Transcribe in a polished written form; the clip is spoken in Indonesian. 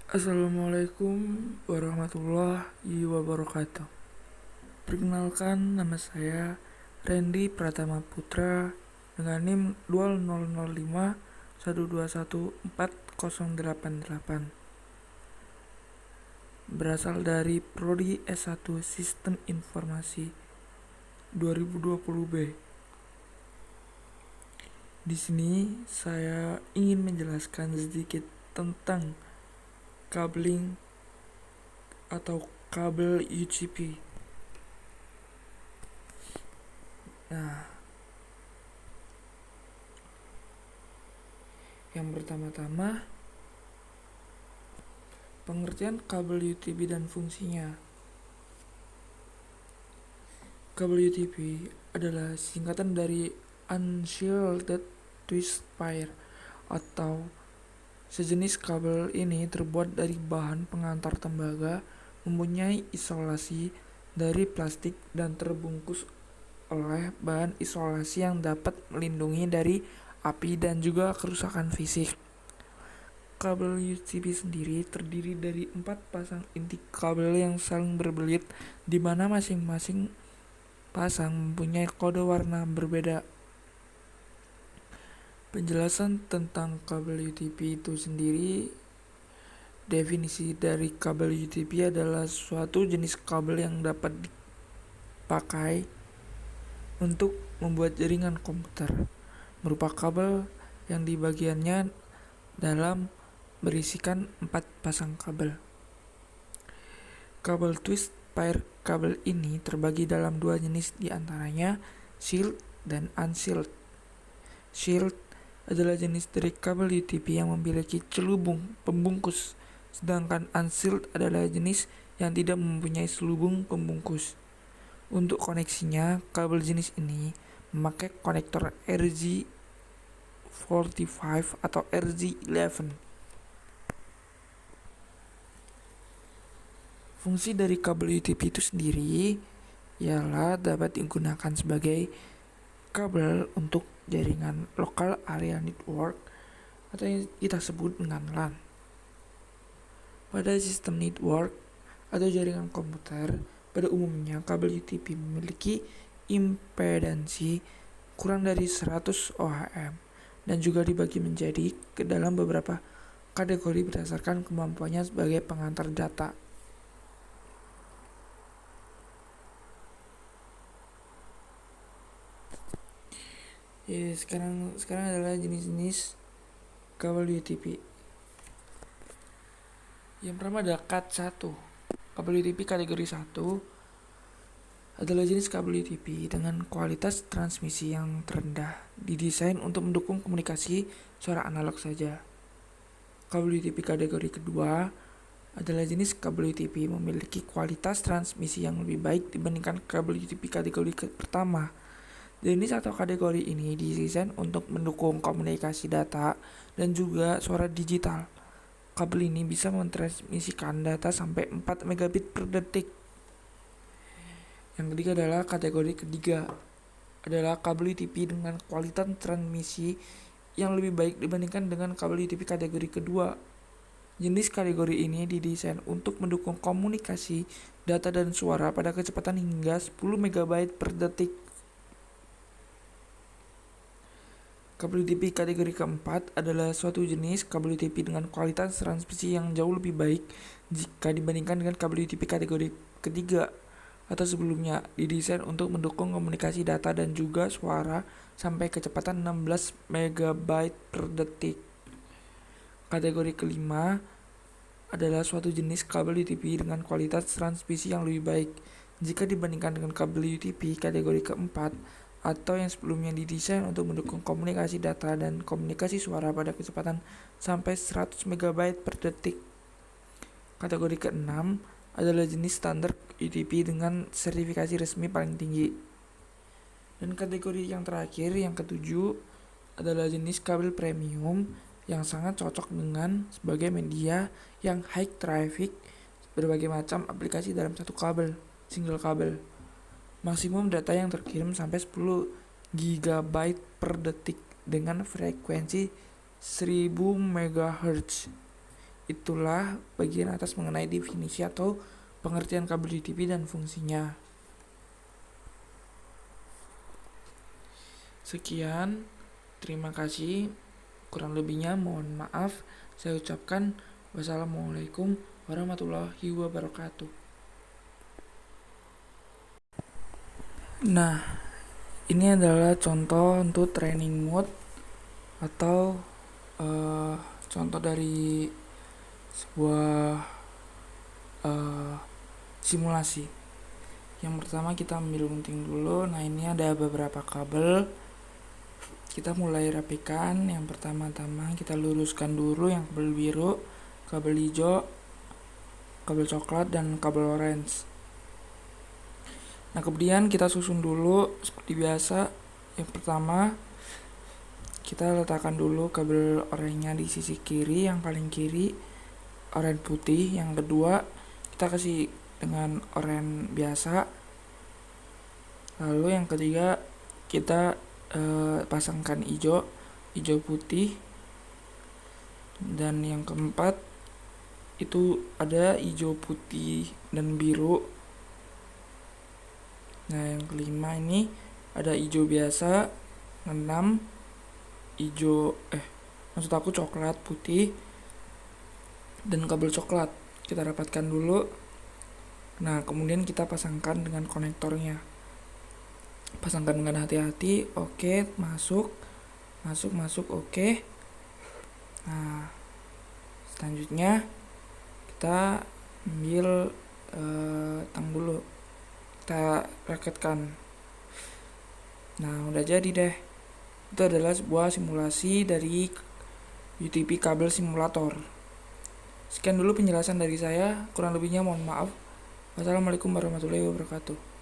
Assalamualaikum warahmatullahi wabarakatuh. Perkenalkan, nama saya Randy Pratama Putra dengan NIM 200512140888. Berasal dari Prodi S1 Sistem Informasi 2020B. Di sini saya ingin menjelaskan sedikit tentang cabling atau kabel UGP. Nah, yang pertama-tama pengertian kabel UTP dan fungsinya. Kabel UTP adalah singkatan dari Unshielded Twist Pair atau sejenis kabel. Ini terbuat dari bahan pengantar tembaga, mempunyai isolasi dari plastik dan terbungkus oleh bahan isolasi yang dapat melindungi dari api dan juga kerusakan fisik. Kabel UTP sendiri terdiri dari 4 pasang inti kabel yang saling berbelit, di mana masing-masing pasang mempunyai kode warna berbeda. Penjelasan tentang kabel UTP itu sendiri. Definisi dari kabel UTP adalah suatu jenis kabel yang dapat dipakai untuk membuat jaringan komputer, berupa kabel yang di bagiannya dalam berisikan 4 pasang kabel. Kabel twist pair kabel ini terbagi dalam 2 jenis, diantaranya shielded dan unshielded. Shielded adalah jenis dari kabel UTP yang memiliki selubung pembungkus, sedangkan unshielded adalah jenis yang tidak mempunyai selubung pembungkus. Untuk koneksinya, kabel jenis ini memakai konektor RJ45 atau RJ11. Fungsi dari kabel UTP itu sendiri ialah dapat digunakan sebagai kabel untuk jaringan local area network atau yang kita sebut dengan LAN. Pada sistem network atau jaringan komputer, pada umumnya kabel UTP memiliki impedansi kurang dari 100 ohm dan juga dibagi menjadi ke dalam beberapa kategori berdasarkan kemampuannya sebagai pengantar data. Sekarang adalah jenis-jenis kabel UTP. Yang pertama adalah Cat1. Kabel UTP kategori 1 adalah jenis kabel UTP dengan kualitas transmisi yang terendah, didesain untuk mendukung komunikasi suara analog saja. Kabel UTP kategori kedua adalah jenis kabel UTP memiliki kualitas transmisi yang lebih baik dibandingkan kabel UTP kategori pertama. Jenis atau kategori ini didesain untuk mendukung komunikasi data dan juga suara digital. Kabel ini bisa mentransmisikan data sampai 4 megabit per detik. Yang ketiga adalah kategori ketiga adalah kabel UTP dengan kualitas transmisi yang lebih baik dibandingkan dengan kabel UTP kategori kedua. Jenis kategori ini didesain untuk mendukung komunikasi data dan suara pada kecepatan hingga 10 megabit per detik. Kabel UTP kategori keempat adalah suatu jenis kabel UTP dengan kualitas transmisi yang jauh lebih baik jika dibandingkan dengan kabel UTP kategori ketiga atau sebelumnya, didesain untuk mendukung komunikasi data dan juga suara sampai kecepatan 16 megabit per detik. Kategori kelima adalah suatu jenis kabel UTP dengan kualitas transmisi yang lebih baik jika dibandingkan dengan kabel UTP kategori keempat atau yang sebelumnya, didesain untuk mendukung komunikasi data dan komunikasi suara pada kecepatan sampai 100 MB per detik. Kategori keenam adalah jenis standar UTP dengan sertifikasi resmi paling tinggi. Dan kategori yang terakhir, yang ketujuh, adalah jenis kabel premium yang sangat cocok dengan sebagai media yang high traffic berbagai macam aplikasi dalam satu kabel, single kabel. Maksimum data yang terkirim sampai 10 GB per detik dengan frekuensi 1000 MHz. itulah bagian atas mengenai definisi atau pengertian kabel UTP dan fungsinya. Sekian, terima kasih. Kurang lebihnya mohon maaf. Saya ucapkan wassalamualaikum warahmatullahi wabarakatuh. Nah, ini adalah contoh untuk training mode atau contoh dari sebuah simulasi. Yang pertama kita ambil gunting dulu. Nah, ini ada beberapa kabel. Kita mulai rapikan. Yang pertama-tama kita luruskan dulu yang kabel biru, kabel hijau, kabel coklat, dan kabel orange. Nah, kemudian kita susun dulu seperti biasa. Yang pertama kita letakkan dulu kabel oranye di sisi kiri, yang paling kiri oranye putih. Yang kedua kita kasih dengan oranye biasa. Lalu yang ketiga kita pasangkan hijau putih. Dan yang keempat itu ada hijau putih dan biru. Nah, yang kelima ini ada hijau biasa. 6 hijau coklat putih dan kabel coklat. Kita rapatkan dulu. Nah, kemudian kita pasangkan dengan konektornya. Pasangkan dengan hati-hati. Oke, masuk, oke. Nah, selanjutnya kita ambil tang dulu, kita raketkan. Nah, udah jadi deh. Itu adalah sebuah simulasi dari UTP kabel simulator. Sekian dulu penjelasan dari saya, kurang lebihnya mohon maaf. Wassalamualaikum warahmatullahi wabarakatuh.